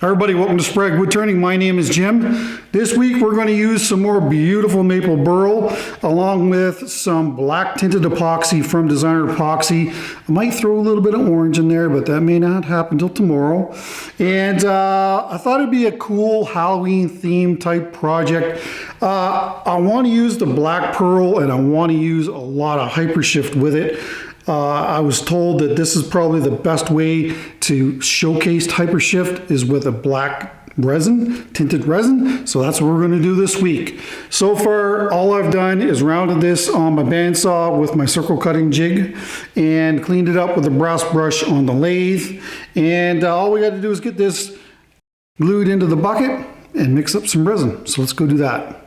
Hi everybody, welcome to Sprague Woodturning. My name is Jim. This week we're going to use some more beautiful maple burl along with some black tinted epoxy from Designer Epoxy. I might throw a little bit of orange in there, but that may not happen till tomorrow. And I thought it'd be a cool Halloween theme type project. I want to use the black pearl and I want to use a lot of hypershift with it. I was told that this is probably the best way to showcase hypershift is with a black resin, tinted resin. So that's what we're going to do this week. So far, all I've done is rounded this on my bandsaw with my circle cutting jig and cleaned it up with a brass brush on the lathe. And all we got to do is get this glued into the bucket and mix up some resin. So let's go do that.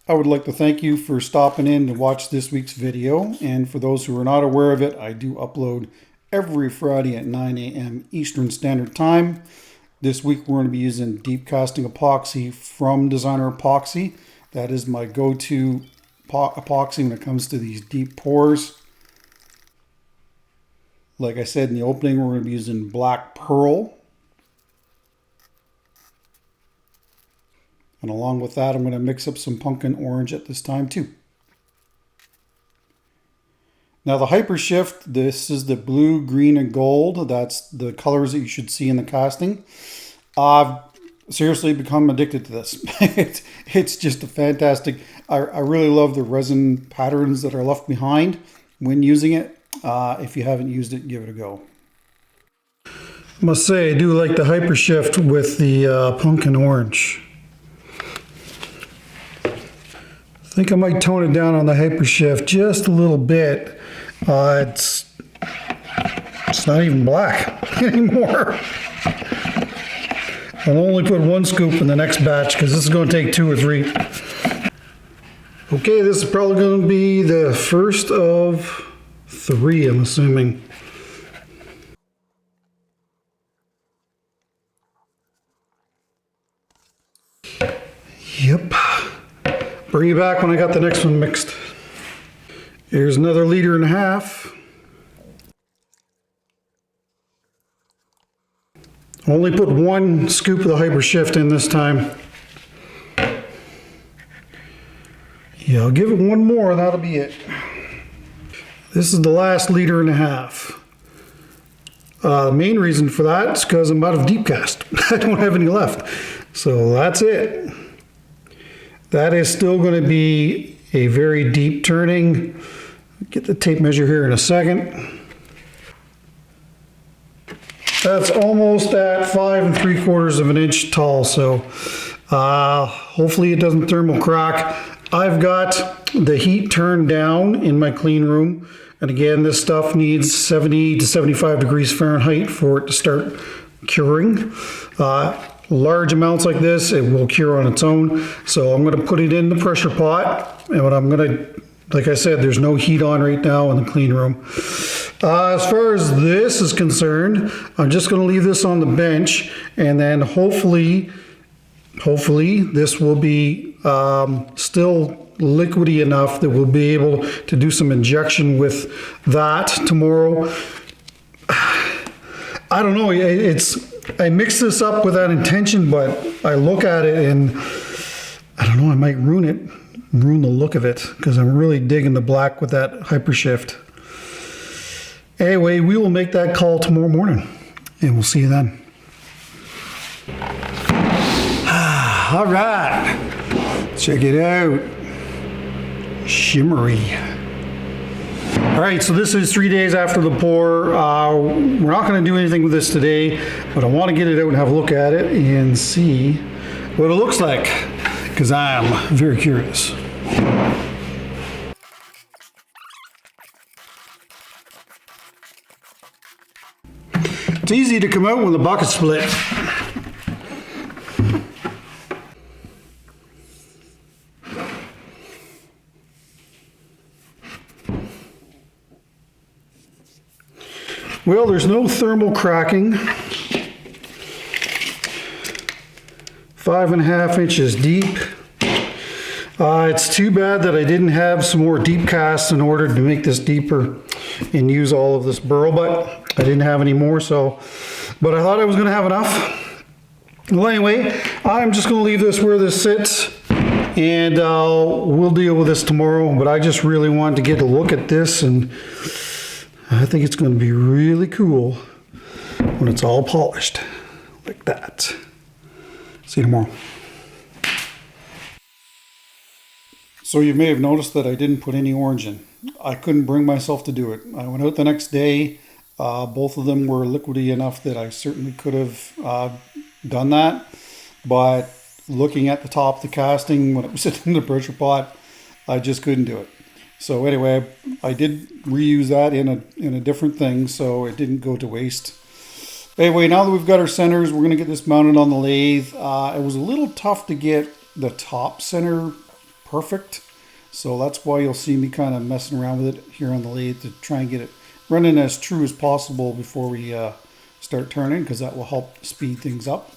I would like to thank you for stopping in to watch this week's video. And for those who are not aware of it, I do upload every Friday at 9 a.m. Eastern Standard Time. This week we're going to be using deep casting epoxy from Designer Epoxy. That is my go-to epoxy when it comes to these deep pours. Like I said in the opening, we're going to be using black pearl. And along with that, I'm going to mix up some pumpkin orange at this time too. Now the hypershift, this is the blue, green, and gold. That's the colors that you should see in the casting. I've seriously become addicted to this. It's just a fantastic. I really love the resin patterns that are left behind when using it. If you haven't used it, give it a go. I must say, I do like the hypershift with the pumpkin orange. I think I might tone it down on the hypershift just a little bit. It's not even black anymore. I'll only put one scoop in the next batch because this is going to take 2 or 3. Okay, this is probably going to be the first of 3, I'm assuming. Yep. Bring you back when I got the next one mixed. Here's another 1.5 liters. Only put 1 scoop of the hypershift in this time. Yeah, I'll give it 1 more and that'll be it. This is the last 1.5 liters. The main reason for that is because I'm out of deep cast. I don't have any left. So that's it. That is still going to be a very deep turning. Get the tape measure here in a second. That's almost at 5 3/4 inch tall. So hopefully it doesn't thermal crack. I've got the heat turned down in my clean room. And again, this stuff needs 70 to 75 degrees Fahrenheit for it to start curing. Large amounts like this, it will cure on its own. So I'm going to put it in the pressure pot. And what I'm going to, like I said, there's no heat on right now in the clean room. As far as this is concerned, I'm just going to leave this on the bench. And then hopefully this will be still liquidy enough that we'll be able to do some injection with that tomorrow. I don't know, I mixed this up with that intention, but I look at it and I don't know, I might ruin the look of it because I'm really digging the black with that hypershift. Anyway, we will make that call tomorrow morning and we'll see you then. All right, check it out. Shimmery. All right, so this is 3 days after the pour. We're not going to do anything with this today, but I want to get it out and have a look at it and see what it looks like, because I am very curious. It's easy to come out when the bucket's split. Well, there's no thermal cracking. 5.5 inches deep. It's too bad that I didn't have some more deep casts in order to make this deeper and use all of this burl, but I didn't have any more, so, but I thought I was going to have enough. Well, anyway, I'm just going to leave this where this sits, and we'll deal with this tomorrow. But I just really wanted to get a look at this, and I think it's going to be really cool when it's all polished like that. See you tomorrow. So you may have noticed that I didn't put any orange in. I couldn't bring myself to do it. I went out the next day. Both of them were liquidy enough that I certainly could have done that, but looking at the top of the casting when it was sitting in the pressure pot, I just couldn't do it. So anyway, I did reuse that in a different thing, so it didn't go to waste. Anyway, now that we've got our centers, we're going to get this mounted on the lathe. It was a little tough to get the top center perfect, so that's why you'll see me kind of messing around with it here on the lathe to try and get it running as true as possible before we start turning, because that will help speed things up.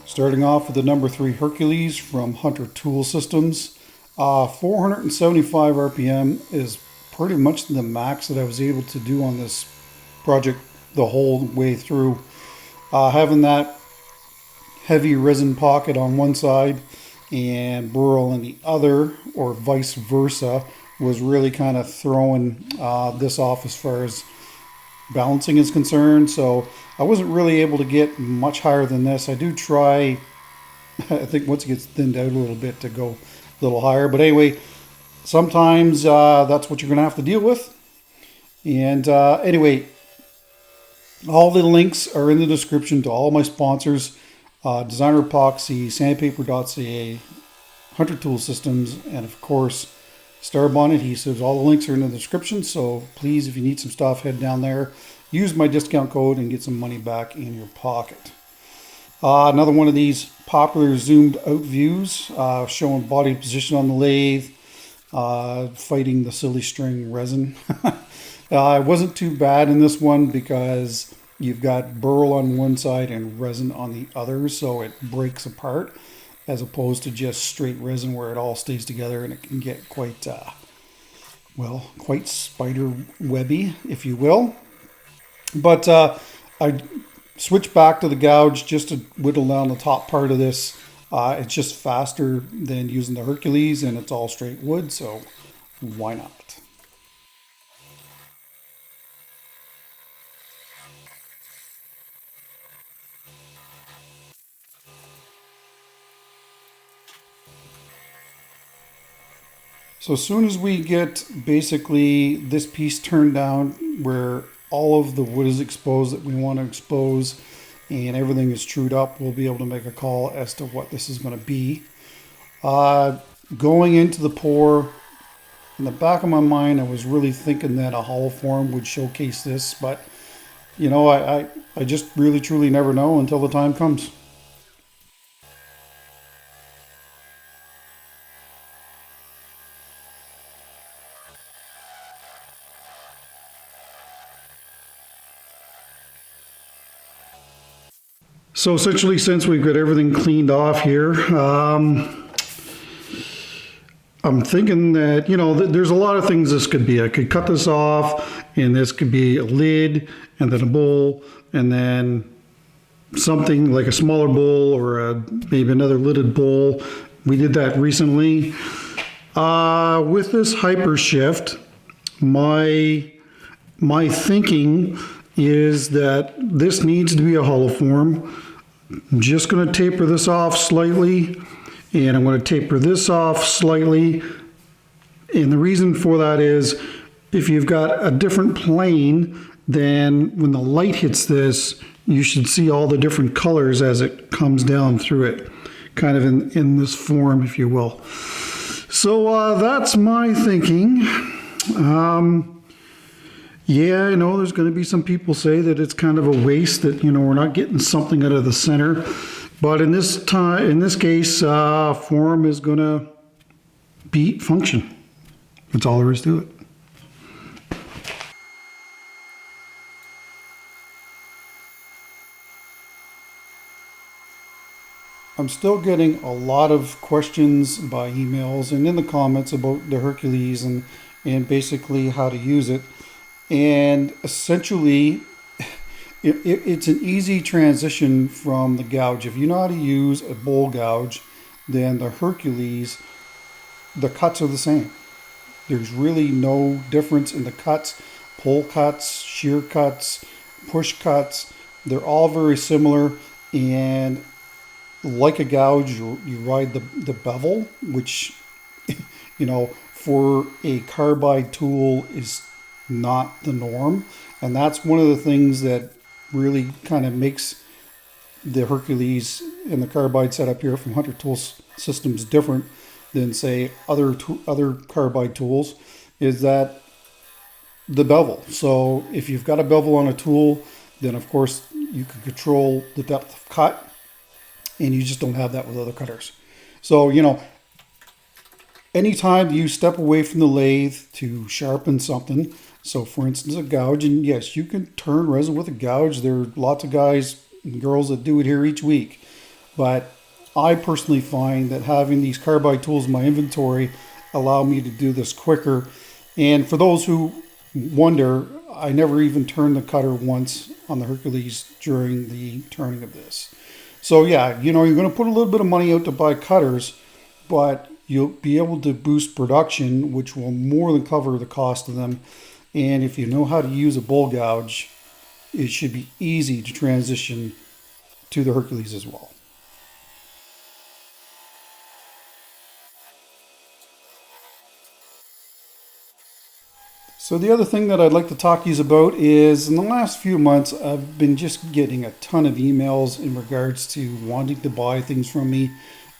Starting off with the number 3 Hercules from Hunter Tool Systems. 475 RPM is pretty much the max that I was able to do on this project the whole way through. Having that heavy resin pocket on one side and Burl on the other, or vice versa, was really kind of throwing this off as far as balancing is concerned. So I wasn't really able to get much higher than this. I do try, I think once it gets thinned out a little bit, to go a little higher. But anyway, sometimes that's what you're going to have to deal with. And anyway, all the links are in the description to all my sponsors. Designer Epoxy, sandpaper.ca, Hunter Tool Systems, and of course Starbond Adhesives. All the links are in the description, so please, if you need some stuff, head down there, use my discount code, and get some money back in your pocket. Another one of these popular zoomed out views, showing body position on the lathe, fighting the silly string resin. It wasn't too bad in this one because you've got burl on one side and resin on the other, so it breaks apart, as opposed to just straight resin where it all stays together, and it can get quite, well, quite spider webby, if you will. But I switched back to the gouge just to whittle down the top part of this. It's just faster than using the Hercules, and it's all straight wood, so why not? So as soon as we get basically this piece turned down where all of the wood is exposed that we want to expose and everything is trued up, we'll be able to make a call as to what this is going to be. Going into the pour, in the back of my mind, I was really thinking that a hollow form would showcase this, but you know, I just really truly never know until the time comes. So essentially, since we've got everything cleaned off here, I'm thinking that, you know, there's a lot of things this could be. I could cut this off, and this could be a lid, and then a bowl, and then something like a smaller bowl, or maybe another lidded bowl. We did that recently. With this hyper shift, my thinking is that this needs to be a hollow form. I'm just going to taper this off slightly, and I'm going to taper this off slightly. And the reason for that is, if you've got a different plane, then when the light hits this, you should see all the different colors as it comes down through it, kind of in this form, if you will. So that's my thinking. Yeah, I know there's going to be some people say that it's kind of a waste, that, you know, we're not getting something out of the center. But in this case, form is going to beat function. That's all there is to it. I'm still getting a lot of questions by emails and in the comments about the Hercules and basically how to use it. And essentially, it's an easy transition from the gouge. If you know how to use a bowl gouge, then the Hercules, the cuts are the same. There's really no difference in the cuts, pull cuts, shear cuts, push cuts. They're all very similar, and like a gouge, you ride the bevel, which, for a carbide tool is not the norm. And that's one of the things that really kind of makes the Hercules and the carbide setup here from Hunter Tools Systems different than, say, other carbide tools, is that the bevel. So if you've got a bevel on a tool, then of course you can control the depth of cut, and you just don't have that with other cutters. So, anytime you step away from the lathe to sharpen something, so for instance a gouge, and yes, you can turn resin with a gouge. There are lots of guys and girls that do it here each week, but I personally find that having these carbide tools in my inventory allow me to do this quicker. And for those who wonder, I never even turned the cutter once on the Hercules during the turning of this. So yeah, you're going to put a little bit of money out to buy cutters, but you'll be able to boost production, which will more than cover the cost of them. And if you know how to use a bowl gouge, it should be easy to transition to the Hercules as well. So the other thing that I'd like to talk to you about is, in the last few months, I've been just getting a ton of emails in regards to wanting to buy things from me.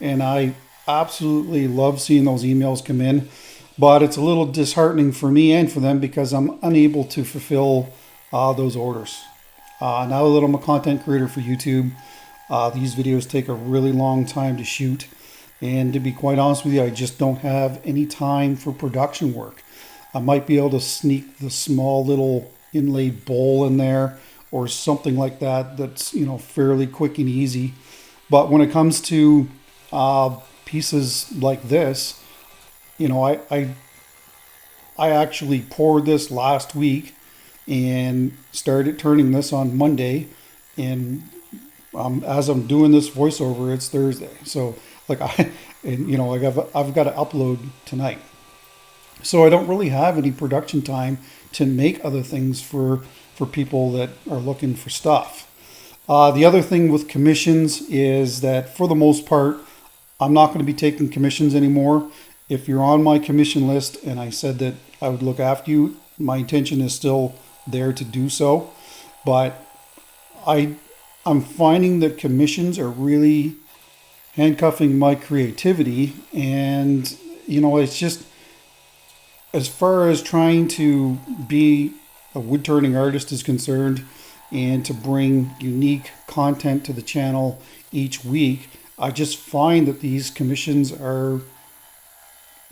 And I absolutely love seeing those emails come in. But it's a little disheartening for me and for them because I'm unable to fulfill those orders. Now that I'm a content creator for YouTube, these videos take a really long time to shoot. And to be quite honest with you, I just don't have any time for production work. I might be able to sneak the small little inlaid bowl in there or something like that that's, fairly quick and easy. But when it comes to pieces like this, I actually poured this last week and started turning this on Monday. And as I'm doing this voiceover, it's Thursday. So I've got to upload tonight. So I don't really have any production time to make other things for people that are looking for stuff. The other thing with commissions is that for the most part, I'm not going to be taking commissions anymore. If you're on my commission list and I said that I would look after you, my intention is still there to do so. But I'm finding that commissions are really handcuffing my creativity. And, it's just, as far as trying to be a wood turning artist is concerned and to bring unique content to the channel each week, I just find that these commissions are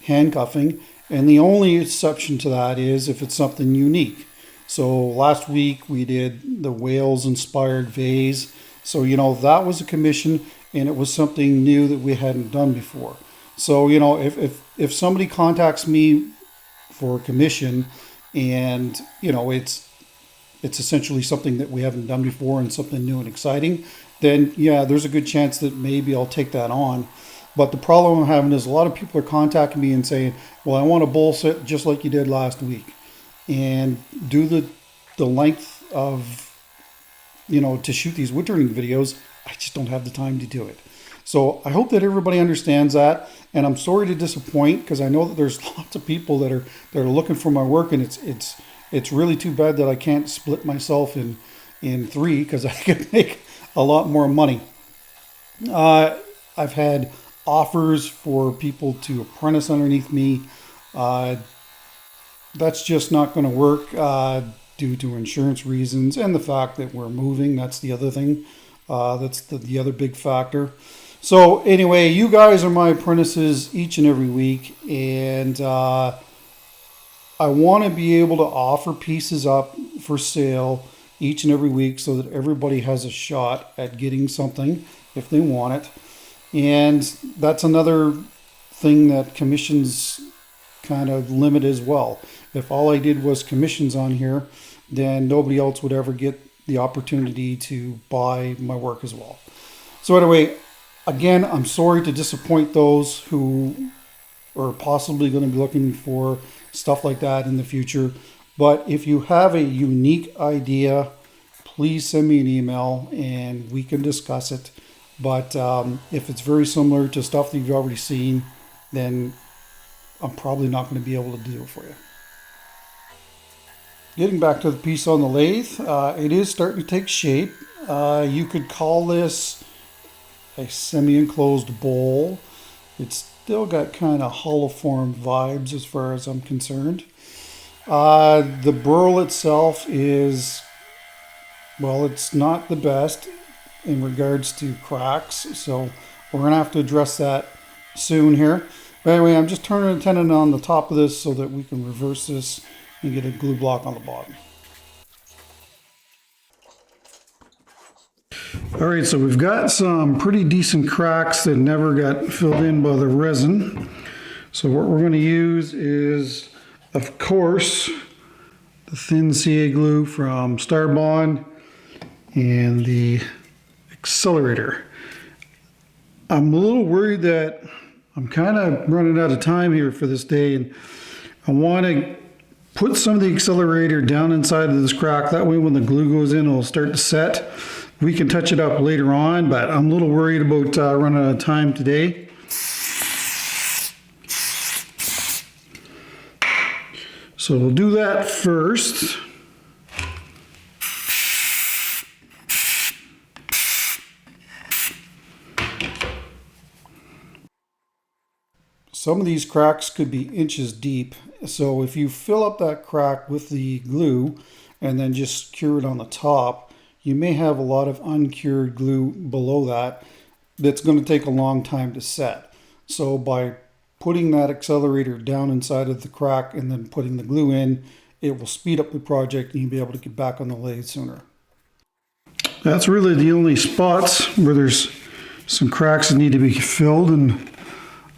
handcuffing. And the only exception to that is if it's something unique. So last week we did the Wales inspired vase. So, that was a commission and it was something new that we hadn't done before. So, if somebody contacts me for a commission and it's essentially something that we haven't done before and something new and exciting, then yeah, there's a good chance that maybe I'll take that on. But the problem I'm having is a lot of people are contacting me and saying, well, I want a bowl set just like you did last week, and do the length of to shoot these wood turning videos, I just don't have the time to do it. So I hope that everybody understands that, and I'm sorry to disappoint because I know that there's lots of people that are looking for my work, and it's really too bad that I can't split myself in three because I could make a lot more money. I've had offers for people to apprentice underneath me. That's just not going to work due to insurance reasons and the fact that we're moving. That's the other thing. That's the other big factor. So anyway, you guys are my apprentices each and every week, and I want to be able to offer pieces up for sale each and every week so that everybody has a shot at getting something if they want it. And that's another thing that commissions kind of limit as well. If all I did was commissions on here, then nobody else would ever get the opportunity to buy my work as well. So anyway, again, I'm sorry to disappoint those who are possibly going to be looking for stuff like that in the future. But if you have a unique idea, please send me an email and we can discuss it. But if it's very similar to stuff that you've already seen, then I'm probably not going to be able to do it for you. Getting back to the piece on the lathe, it is starting to take shape. You could call this a semi-enclosed bowl. It's still got kind of hollow form vibes as far as I'm concerned. The Burl itself is, well, it's not the best in regards to cracks, so we're going to have to address that soon here. But anyway, I'm just turning the tenon on the top of this so that we can reverse this and get a glue block on the bottom. All right, so we've got some pretty decent cracks that never got filled in by the resin. So what we're going to use is, of course, the thin CA glue from Starbond and the accelerator. I'm a little worried that I'm kind of running out of time here for this day, and I want to put some of the accelerator down inside of this crack. That way when the glue goes in, it'll start to set. We can touch it up later on, but I'm a little worried about running out of time today. So we'll do that first. Some of these cracks could be inches deep, so if you fill up that crack with the glue and then just cure it on the top, you may have a lot of uncured glue below that that's going to take a long time to set. So by putting that accelerator down inside of the crack and then putting the glue in, it will speed up the project and you'll be able to get back on the lathe sooner. That's really the only spots where there's some cracks that need to be filled. And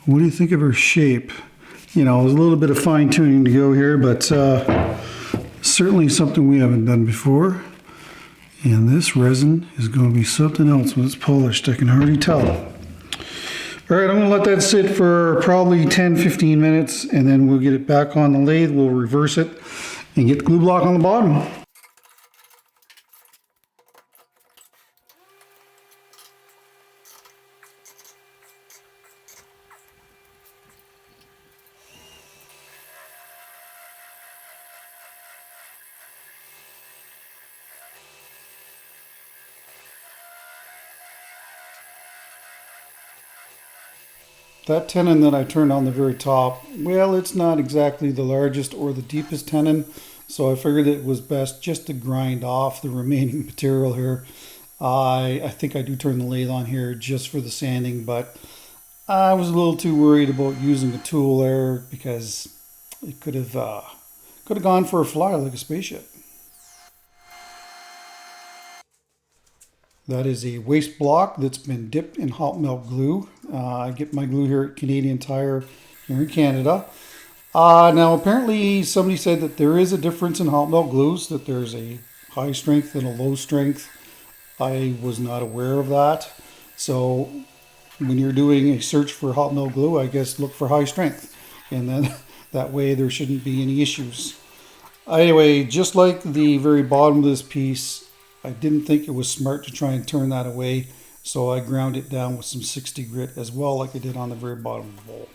what do you think of her shape? You know, there's a little bit of fine tuning to go here, but certainly something we haven't done before. And this resin is going to be something else when it's polished, I can already tell. All right, I'm going to let that sit for probably 10-15 minutes, and then we'll get it back on the lathe. We'll reverse it and get the glue block on the bottom. That tenon that I turned on the very top, well, it's not exactly the largest or the deepest tenon, so I figured it was best just to grind off the remaining material here. I think I do turn the lathe on here just for the sanding, but I was a little too worried about using a tool there because it could have gone for a fly like a spaceship. That is a waste block that's been dipped in hot melt glue. I get my glue here at Canadian Tire here in Canada. Now apparently somebody said that there is a difference in hot melt glues, that there's a high strength and a low strength. I was not aware of that. So when you're doing a search for hot melt glue, I guess look for high strength. And then that way there shouldn't be any issues. Anyway, just like the very bottom of this piece, I didn't think it was smart to try and turn that away, so I ground it down with some 60 grit as well, like I did on the very bottom of the bowl.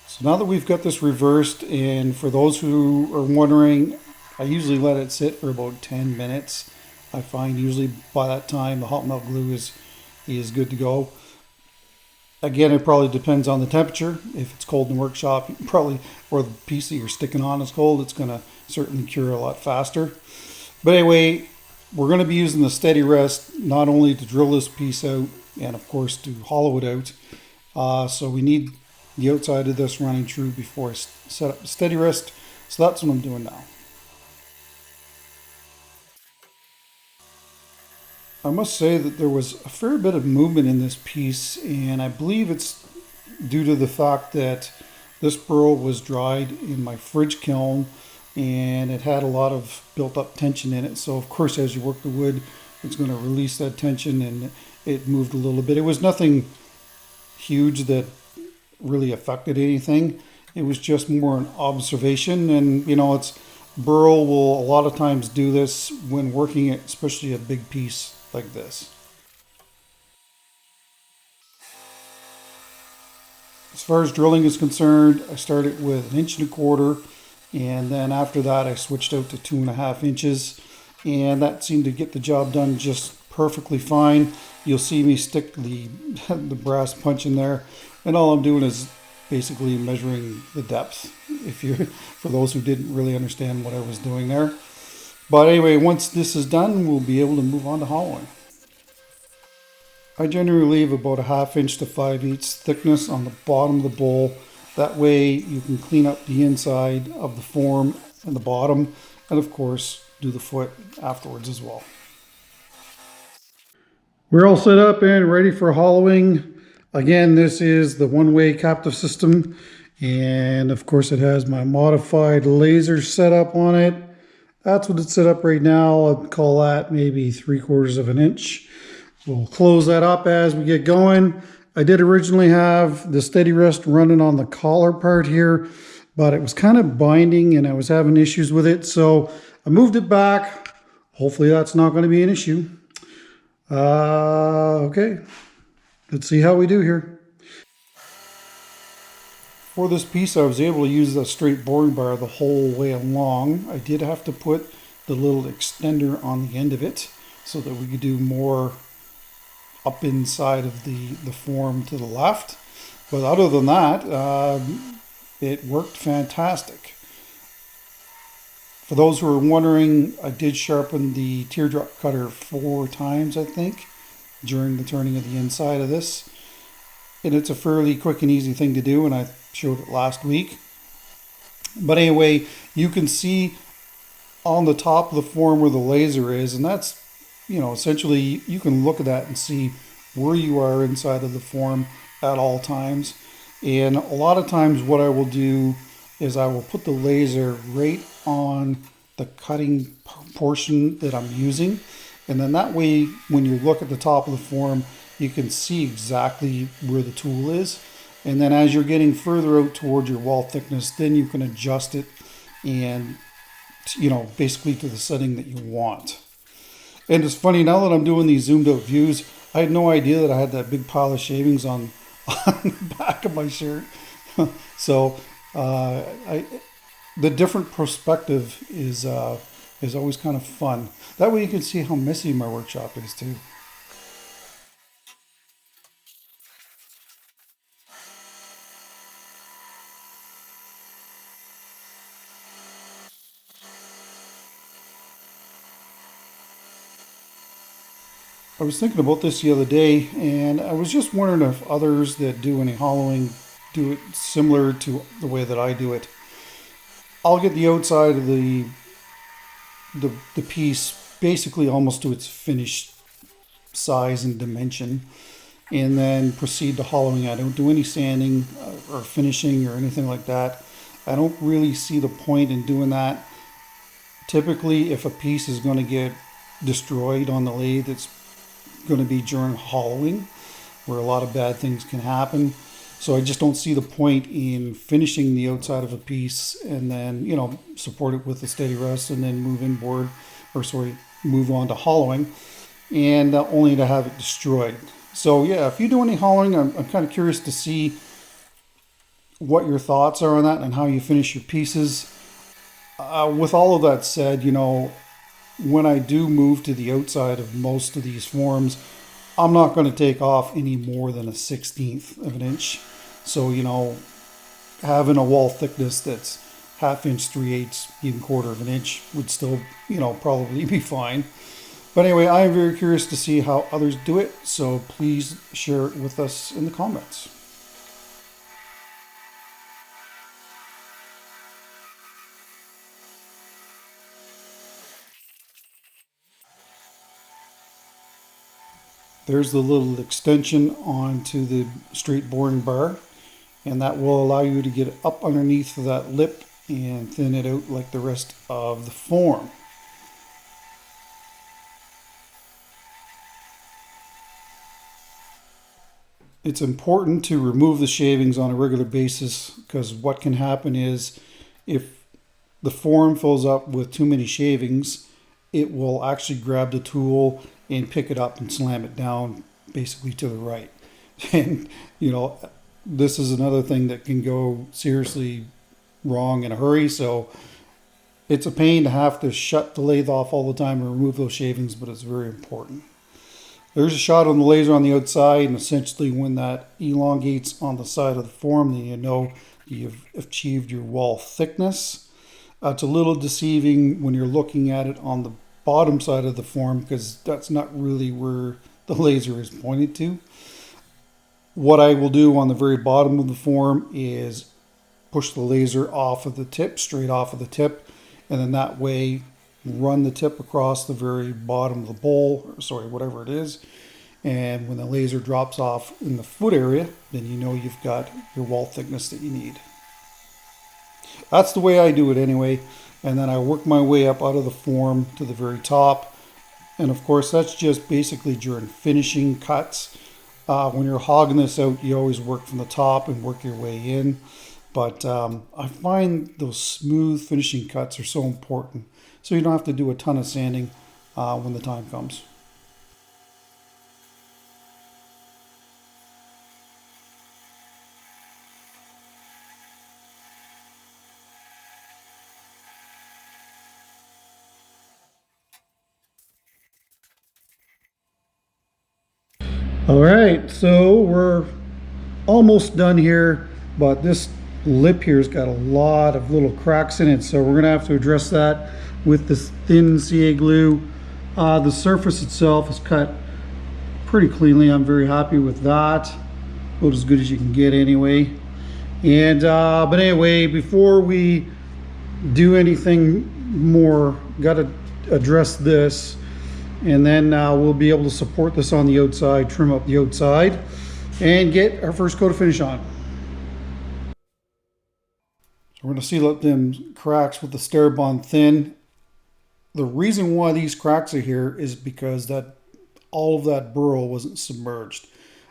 So now that we've got this reversed, and for those who are wondering, I usually let it sit for about 10 minutes. I find usually by that time the hot melt glue is good to go. Again, it probably depends on the temperature. If it's cold in the workshop, probably, or the piece that you're sticking on is cold, it's going to certainly cure a lot faster. But anyway, we're going to be using the steady rest not only to drill this piece out and of course to hollow it out. So we need the outside of this running true before I set up the steady rest. So that's what I'm doing now. I must say that there was a fair bit of movement in this piece, and I believe it's due to the fact that this burl was dried in my fridge kiln and it had a lot of built up tension in it. So of course, as you work the wood, it's going to release that tension, and it moved a little bit. It was nothing huge that really affected anything. It was just more an observation, and it's Burl will a lot of times do this when working it, especially a big piece like this. As far as drilling is concerned, I started with 1.25 inches, and then after that I switched out to 2.5 inches, and that seemed to get the job done just perfectly fine. You'll see me stick the the brass punch in there, and all I'm doing is basically measuring the depth. If you, for those who didn't really understand what I was doing there, but anyway, once this is done, we'll be able to move on to hollowing. I generally leave about a 1/2 inch to 5/8 thickness on the bottom of the bowl. That way you can clean up the inside of the form and the bottom, and of course do the foot afterwards as well. We're all set up and ready for hollowing. Again, this is the one-way captive system, and of course it has my modified laser setup on it. That's what it's set up right now. I'd call that maybe 3/4 of an inch. We'll close that up as we get going. I did originally have the steady rest running on the collar part here, but it was kind of binding and I was having issues with it. So I moved it back. Hopefully that's not going to be an issue. Okay, let's see how we do here. For this piece, I was able to use the straight boring bar the whole way along. I did have to put the little extender on the end of it so that we could do more up inside of the form to the left. But other than that, it worked fantastic. For those who are wondering, I did sharpen the teardrop cutter 4 times, I think, during the turning of the inside of this. And it's a fairly quick and easy thing to do, and I showed it last week. But anyway, you can see on the top of the form where the laser is, and that's, essentially you can look at that and see where you are inside of the form at all times. And a lot of times what I will do is I will put the laser right on the cutting portion that I'm using. And then that way, when you look at the top of the form, you can see exactly where the tool is. And then as you're getting further out towards your wall thickness, then you can adjust it and, basically to the setting that you want. And it's funny, now that I'm doing these zoomed out views, I had no idea that I had that big pile of shavings on the back of my shirt. So the different perspective is always kind of fun. That way you can see how messy my workshop is too. I was thinking about this the other day, and I was just wondering if others that do any hollowing do it similar to the way that I do it. I'll get the outside of the piece basically almost to its finished size and dimension, and then proceed to hollowing. I don't do any sanding or finishing or anything like that. I don't really see the point in doing that. Typically, if a piece is going to get destroyed on the lathe, it's going to be during hollowing, where a lot of bad things can happen. So I just don't see the point in finishing the outside of a piece and then, support it with a steady rest and then move on to hollowing, and only to have it destroyed. So yeah, if you do any hollowing, I'm kind of curious to see what your thoughts are on that and how you finish your pieces. With all of that said, when I do move to the outside of most of these forms, I'm not going to take off any more than a 1/16 of an inch. So, having a wall thickness that's 1/2 inch, 3/8, even 1/4 of an inch would still, probably be fine. But anyway, I am very curious to see how others do it. So please share it with us in the comments. There's the little extension onto the straight boring bar, and that will allow you to get up underneath that lip and thin it out like the rest of the form. It's important to remove the shavings on a regular basis, because what can happen is if the form fills up with too many shavings, it will actually grab the tool and pick it up and slam it down basically to the right. And you know, this is another thing that can go seriously wrong in a hurry. So it's a pain to have to shut the lathe off all the time and remove those shavings, but it's very important. There's a shot on the laser on the outside, and essentially when that elongates on the side of the form, then you know you've achieved your wall thickness. It's a little deceiving when you're looking at it on the bottom side of the form, because that's not really where the laser is pointed to. What I will do on the very bottom of the form is push the laser off of the tip, straight off of the tip, and then that way run the tip across the very bottom of the bowl, or sorry, whatever it is. And when the laser drops off in the foot area, then you know you've got your wall thickness that you need. That's the way I do it anyway. And then I work my way up out of the form to the very top. And of course, that's just basically during finishing cuts. When you're hogging this out, you always work from the top and work your way in. But I find those smooth finishing cuts are so important, so you don't have to do a ton of sanding when the time comes. All right, so we're almost done here, but this lip here's got a lot of little cracks in it, so we're gonna have to address that with this thin CA glue. The surface itself is cut pretty cleanly. I'm very happy with that. About as good as you can get anyway. And but anyway, before we do anything more, got to address this, and then we'll be able to support this on the outside, trim up the outside, and get our first coat of finish on. So we're going to seal up them cracks with the Starbond thin. The reason why these cracks are here is because that all of that burl wasn't submerged.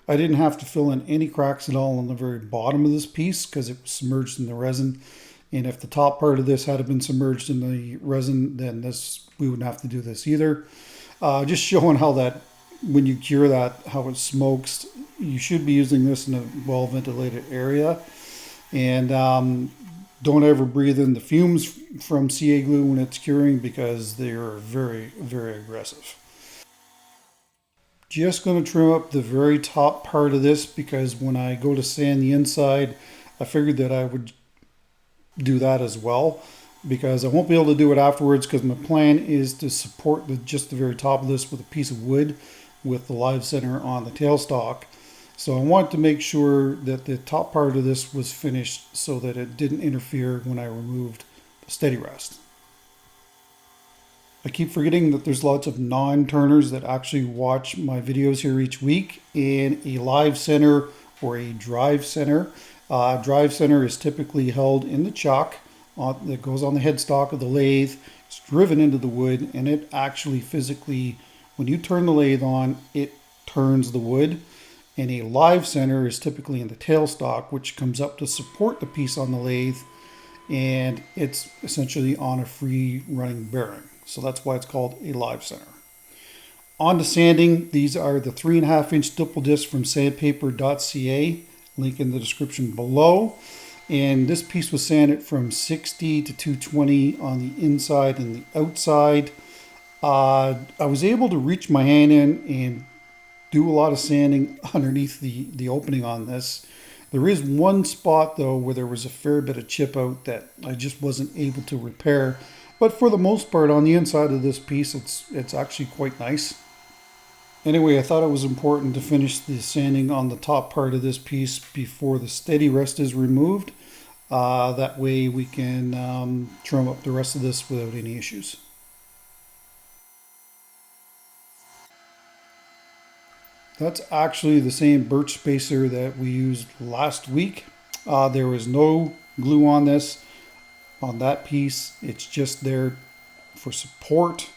I didn't have to fill in any cracks at all on the very bottom of this piece because it was submerged in the resin. And if the top part of this had been submerged in the resin, then we wouldn't have to do this either. Just showing how that, when you cure that, how it smokes. You should be using this in a well-ventilated area. And don't ever breathe in the fumes from CA glue when it's curing, because they are very, very aggressive. Just going to trim up the very top part of this, because when I go to sand the inside, I figured that I would do that as well, because I won't be able to do it afterwards, because my plan is to support just the very top of this with a piece of wood with the live center on the tailstock. So I want to make sure that the top part of this was finished so that it didn't interfere when I removed the steady rest. I keep forgetting that there's lots of non-turners that actually watch my videos here each week in a live center or a drive center. Drive center is typically held in the chuck that goes on the headstock of the lathe. It's driven into the wood, and it actually physically, when you turn the lathe on, it turns the wood. And a live center is typically in the tailstock, which comes up to support the piece on the lathe, and it's essentially on a free running bearing. So that's why it's called a live center. On to sanding. These are the 3.5-inch stipple discs from sandpaper.ca. Link in the description below. And this piece was sanded from 60 to 220 on the inside and the outside. I was able to reach my hand in and do a lot of sanding underneath the opening on this. There is one spot though where there was a fair bit of chip out that I just wasn't able to repair. But for the most part, on the inside of this piece, it's actually quite nice. Anyway, I thought it was important to finish the sanding on the top part of this piece before the steady rest is removed. That way we can trim up the rest of this without any issues. That's actually the same birch spacer that we used last week. There was no glue on this, on that piece. It's just there for support.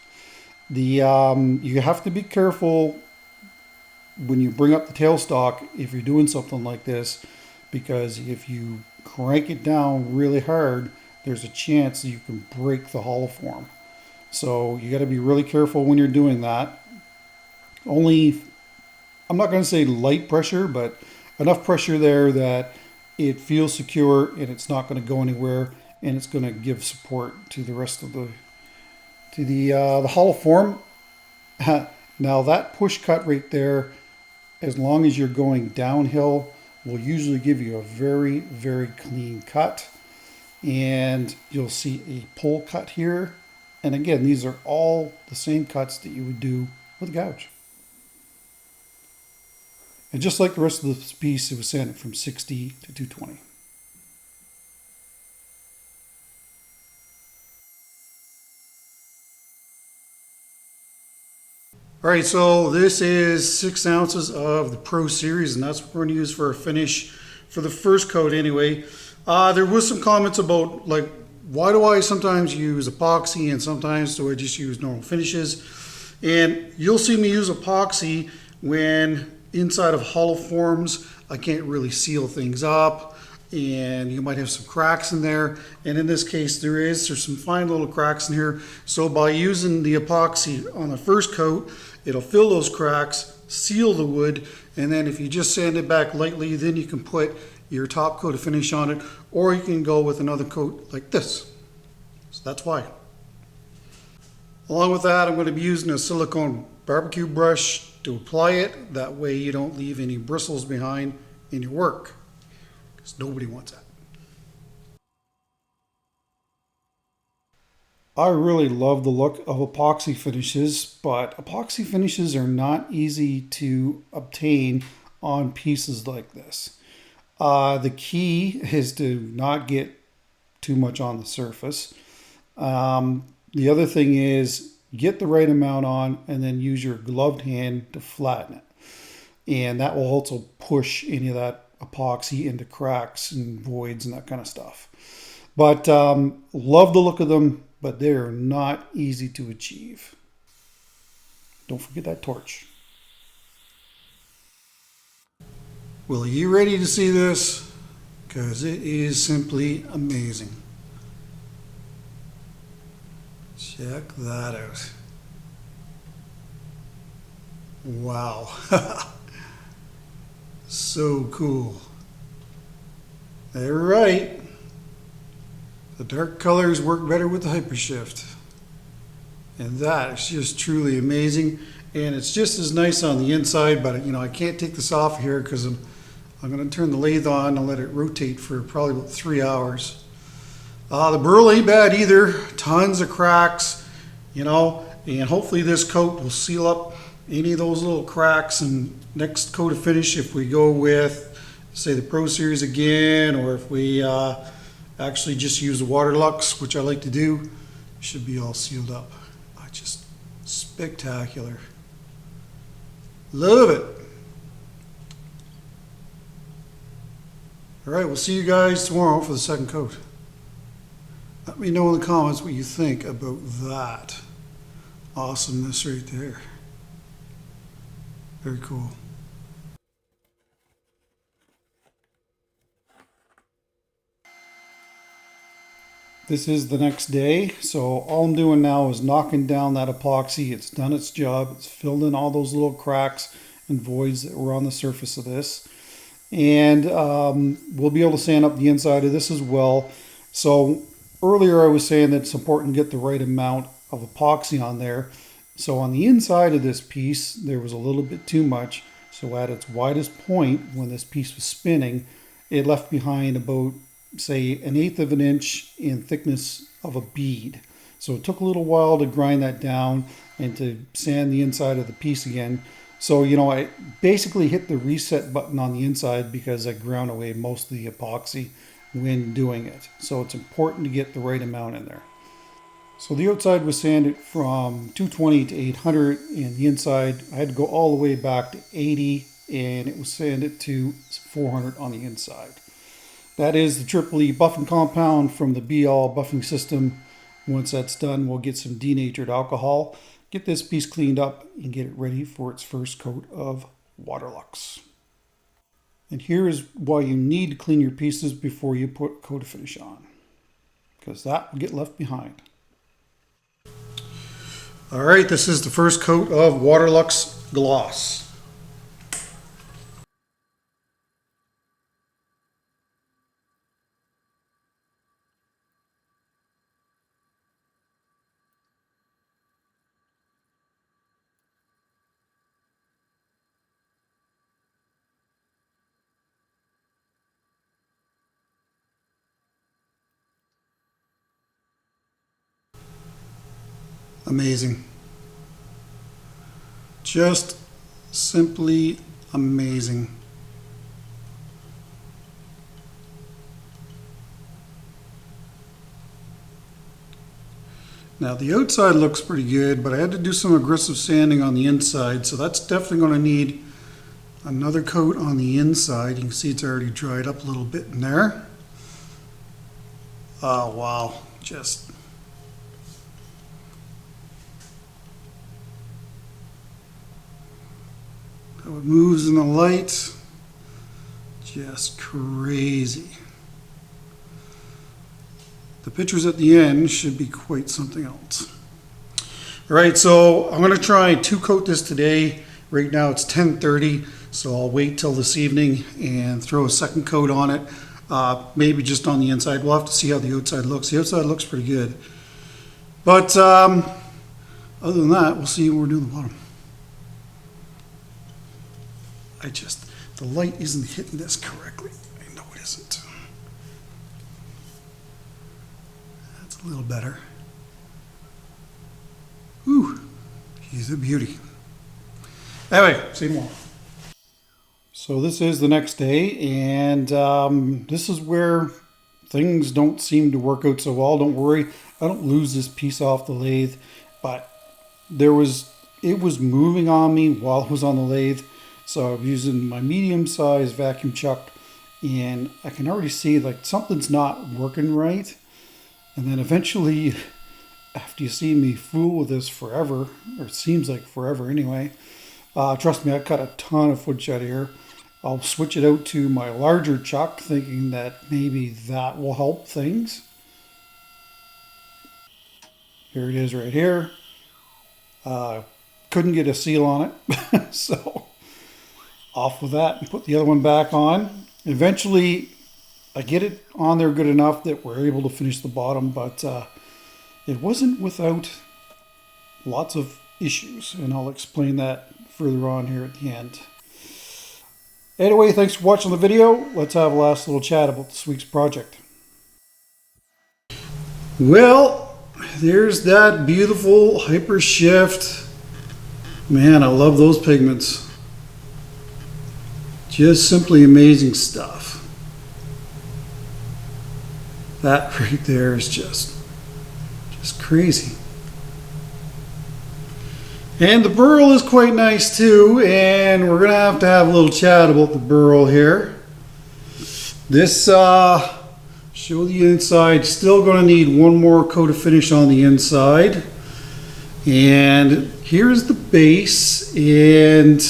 You have to be careful when you bring up the tailstock if you're doing something like this, because if you crank it down really hard, there's a chance that you can break the hollow form. So you got to be really careful when you're doing that. Only, I'm not going to say light pressure, but enough pressure there that it feels secure and it's not going to go anywhere, and it's going to give support to the rest of the hollow form. Now that push cut right there, as long as you're going downhill, will usually give you a very, very clean cut. And you'll see a pull cut here. And again, these are all the same cuts that you would do with a gouge. And just like the rest of this piece, it was sanded from 60 to 220. All right, so this is 6 ounces of the Pro Series, and that's what we're going to use for a finish for the first coat anyway. There was some comments about, like, why do I sometimes use epoxy and sometimes do I just use normal finishes? And you'll see me use epoxy when inside of hollow forms, I can't really seal things up, and you might have some cracks in there. And in this case, there's some fine little cracks in here. So by using the epoxy on the first coat, it'll fill those cracks, seal the wood, and then if you just sand it back lightly, then you can put your top coat of finish on it, or you can go with another coat like this. So that's why. Along with that, I'm going to be using a silicone barbecue brush to apply it. That way you don't leave any bristles behind in your work, because nobody wants that. I really love the look of epoxy finishes, but epoxy finishes are not easy to obtain on pieces like this. The key is to not get too much on the surface. The other thing is get the right amount on and then use your gloved hand to flatten it. And that will also push any of that epoxy into cracks and voids and that kind of stuff. But love the look of them, but they're not easy to achieve. Don't forget that torch. Well, are you ready to see this? Because it is simply amazing. Check that out. Wow. So cool. They're right. The dark colors work better with the hypershift. And that is just truly amazing. And it's just as nice on the inside, but I can't take this off here because I'm going to turn the lathe on and let it rotate for probably about 3 hours. The Burl ain't bad either. Tons of cracks, and hopefully this coat will seal up any of those little cracks. And next coat of finish, if we go with, say, the Pro Series again, or if we actually just use the Waterlux, which I like to do, should be all sealed up. Just spectacular. Love it. All right, we'll see you guys tomorrow for the second coat. Let me know in the comments what you think about that awesomeness right there. Very cool. This is the next day, so all I'm doing now is knocking down that epoxy. It's done its job. It's filled in all those little cracks and voids that were on the surface of this. And we'll be able to sand up the inside of this as well. So earlier I was saying that it's important to get the right amount of epoxy on there. So on the inside of this piece, there was a little bit too much. So at its widest point, when this piece was spinning, it left behind about, say, 1/8 of an inch in thickness of a bead. So it took a little while to grind that down and to sand the inside of the piece again. So, I basically hit the reset button on the inside because I ground away most of the epoxy when doing it. So it's important to get the right amount in there. So the outside was sanded from 220 to 800, and the inside I had to go all the way back to 80, and it was sanded to 400 on the inside. That is the Triple E buffing compound from the Be-All buffing system. Once that's done, we'll get some denatured alcohol, get this piece cleaned up, and get it ready for its first coat of Waterlux. And here is why you need to clean your pieces before you put a coat of finish on, because that will get left behind. All right, this is the first coat of Waterlux Gloss. Amazing. Just simply amazing. Now the outside looks pretty good, but I had to do some aggressive sanding on the inside, so that's definitely going to need another coat on the inside. You can see it's already dried up a little bit in there. Oh wow, just how it moves in the light, just crazy. The pictures at the end should be quite something else. All right, so I'm going to try to coat this today. Right now it's 10:30, so I'll wait till this evening and throw a second coat on it. Maybe just on the inside. We'll have to see how the outside looks. The outside looks pretty good. But other than that, we'll see what we're doing the bottom. The light isn't hitting this correctly. I know it isn't. That's a little better. Ooh, he's a beauty. Anyway, see you tomorrow. So this is the next day, and this is where things don't seem to work out so well. Don't worry, I don't lose this piece off the lathe, but it was moving on me while it was on the lathe. So I'm using my medium-sized vacuum chuck, and I can already see like something's not working right. And then eventually, after you see me fool with this forever, or it seems like forever anyway, trust me, I cut a ton of footage out of here. I'll switch it out to my larger chuck, thinking that maybe that will help things. Here it is right here. Couldn't get a seal on it, so off with that and put the other one back on. Eventually, I get it on there good enough that we're able to finish the bottom, but it wasn't without lots of issues, and I'll explain that further on here at the end. Anyway, thanks for watching the video. Let's have a last little chat about this week's project. Well, there's that beautiful Hyper Shift. Man, I love those pigments. Just simply amazing stuff. That right there is just crazy. And the Burl is quite nice too, and we're gonna have to have a little chat about the Burl here. This show the inside, still gonna need one more coat of finish on the inside. And here's the base, and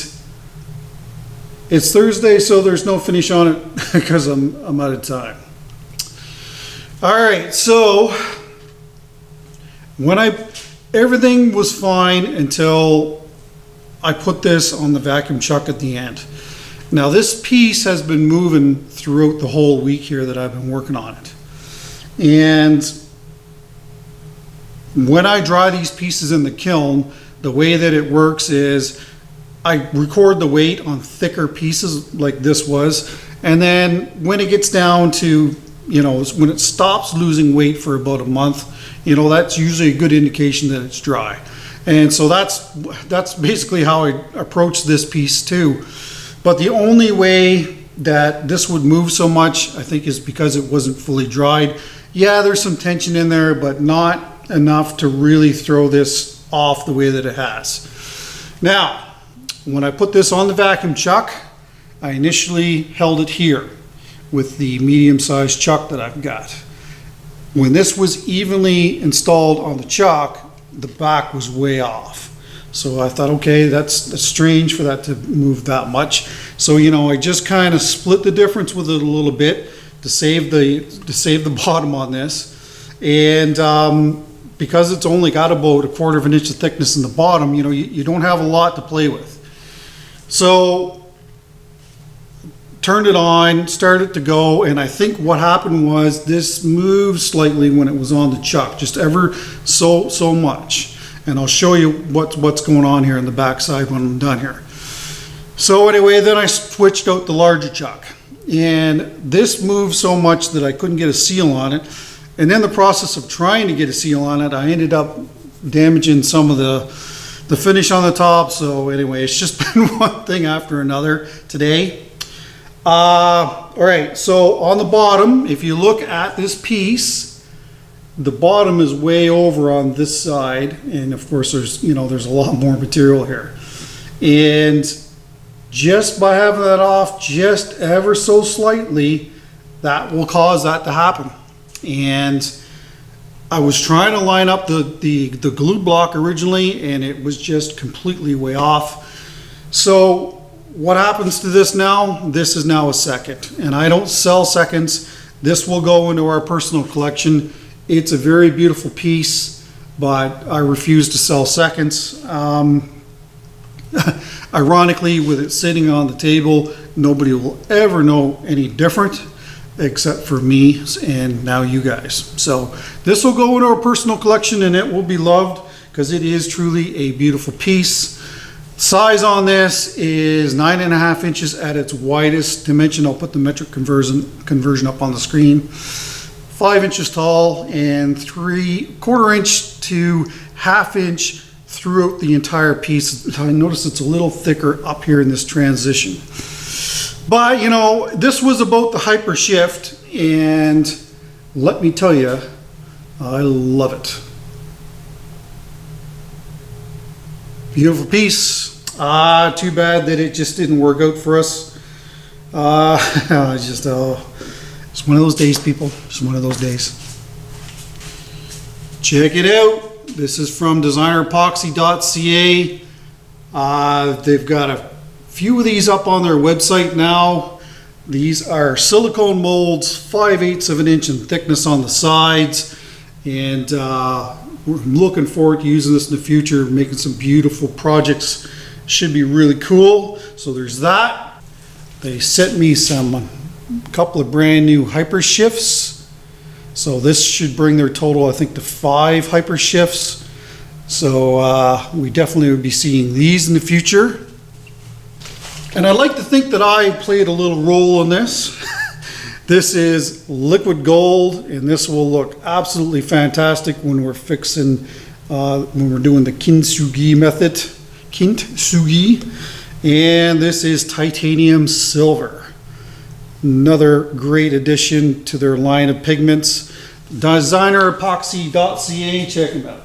it's Thursday, so there's no finish on it because I'm out of time. All right, so everything was fine until I put this on the vacuum chuck at the end. Now this piece has been moving throughout the whole week here that I've been working on it. And when I dry these pieces in the kiln, the way that it works is I record the weight on thicker pieces like this was, and then when it gets down to, when it stops losing weight for about a month, that's usually a good indication that it's dry. And so that's basically how I approach this piece too. But the only way that this would move so much, I think, is because it wasn't fully dried. Yeah, there's some tension in there, but not enough to really throw this off the way that it has. Now, when I put this on the vacuum chuck, I initially held it here with the medium-sized chuck that I've got. When this was evenly installed on the chuck, the back was way off. So I thought, okay, that's strange for that to move that much. So, you know, I just kind of split the difference with it a little bit to save the bottom on this. And because it's only got about 1/4 of an inch of thickness in the bottom, you know, you don't have a lot to play with. So turned it on, started to go, and I think what happened was this moved slightly when it was on the chuck, just ever so much. And I'll show you what's going on here on the back side when I'm done here. So anyway, then I switched out the larger chuck, and this moved so much that I couldn't get a seal on it. And in the process of trying to get a seal on it, I ended up damaging some of the finish on the top. So anyway, it's just been one thing after another today. All right, so on the bottom, if you look at this piece, the bottom is way over on this side, and of course there's a lot more material here. And just by having that off just ever so slightly, that will cause that to happen. And I was trying to line up the glue block originally, and it was just completely way off. So what happens to this now? This is now a second, and I don't sell seconds. This will go into our personal collection. It's a very beautiful piece, but I refuse to sell seconds. Ironically, with it sitting on the table, nobody will ever know any different except for me and now you guys. So this will go into our personal collection, and it will be loved because it is truly a beautiful piece. Size on this is 9.5 inches at its widest dimension. I'll put the metric conversion up on the screen. 5 inches tall and 3/4 inch to 1/2 inch throughout the entire piece. I notice it's a little thicker up here in this transition. But you know, this was about the hyper shift, and let me tell you, I love it. Beautiful piece. Too bad that it just didn't work out for us. It's one of those days, people. It's one of those days. Check it out. This is from designerepoxy.ca. They've got a few of these up on their website now. These are silicone molds, 5/8 of an inch in thickness on the sides. And we're looking forward to using this in the future, making some beautiful projects. Should be really cool. So there's that. They sent me a couple of brand new hyper shifts. So this should bring their total, I think, to 5 hyper shifts. So we definitely would be seeing these in the future. And I'd like to think that I played a little role in this. This is liquid gold, and this will look absolutely fantastic when we're fixing, when we're doing the kintsugi method. Kintsugi. And this is titanium silver. Another great addition to their line of pigments. Designerepoxy.ca, check them out.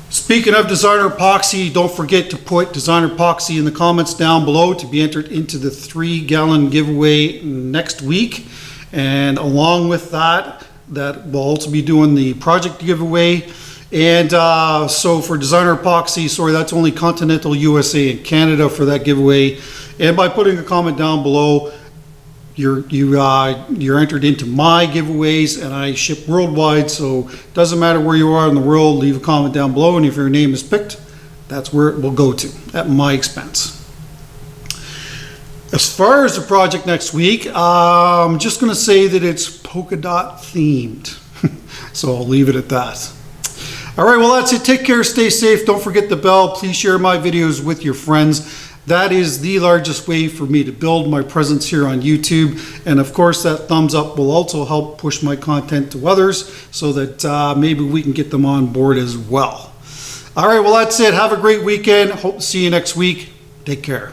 Speaking of Designer Epoxy, don't forget to put Designer Epoxy in the comments down below to be entered into the 3-gallon giveaway next week. And along with that we'll also be doing the project giveaway. And so for Designer Epoxy, sorry, that's only continental USA and Canada for that giveaway. And by putting a comment down below, you're entered into my giveaways, and I ship worldwide, so it doesn't matter where you are in the world. Leave a comment down below, and if your name is picked, that's where it will go to at my expense. As far as the project next week, I'm just going to say that it's polka dot themed, so I'll leave it at that. All right, well, that's it. Take care, stay safe. Don't forget the bell. Please share my videos with your friends. That is the largest way for me to build my presence here on YouTube. And of course, that thumbs up will also help push my content to others so that maybe we can get them on board as well. All right, well, that's it. Have a great weekend. Hope to see you next week. Take care.